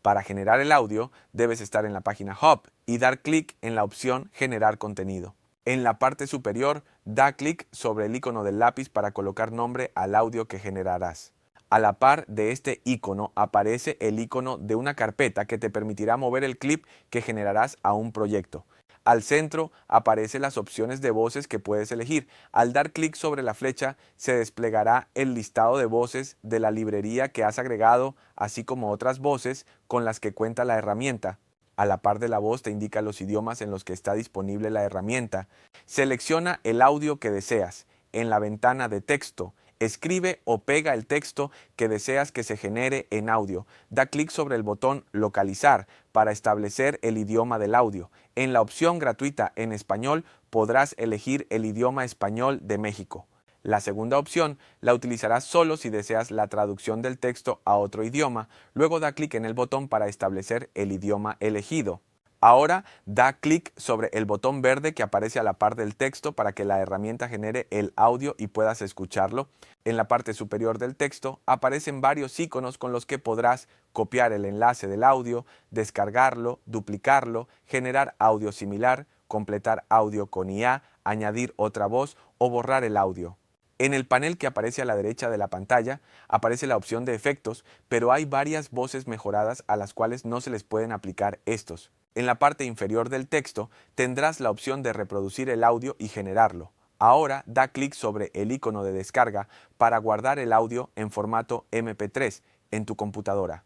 Para generar el audio, debes estar en la página Hub y dar clic en la opción Generar contenido. En la parte superior, da clic sobre el icono del lápiz para colocar nombre al audio que generarás. A la par de este icono aparece el icono de una carpeta que te permitirá mover el clip que generarás a un proyecto. Al centro aparecen las opciones de voces que puedes elegir. Al dar clic sobre la flecha se desplegará el listado de voces de la librería que has agregado, así como otras voces con las que cuenta la herramienta. A la par de la voz te indica los idiomas en los que está disponible la herramienta. Selecciona el audio que deseas. En la ventana de texto, escribe o pega el texto que deseas que se genere en audio. Da clic sobre el botón Localizar para establecer el idioma del audio. En la opción gratuita en español podrás elegir el idioma español de México. La segunda opción la utilizarás solo si deseas la traducción del texto a otro idioma. Luego da clic en el botón para establecer el idioma elegido. Ahora da clic sobre el botón verde que aparece a la par del texto para que la herramienta genere el audio y puedas escucharlo. En la parte superior del texto aparecen varios iconos con los que podrás copiar el enlace del audio, descargarlo, duplicarlo, generar audio similar, completar audio con IA, añadir otra voz o borrar el audio. En el panel que aparece a la derecha de la pantalla aparece la opción de efectos, pero hay varias voces mejoradas a las cuales no se les pueden aplicar estos. En la parte inferior del texto tendrás la opción de reproducir el audio y generarlo. Ahora da clic sobre el icono de descarga para guardar el audio en formato MP3 en tu computadora.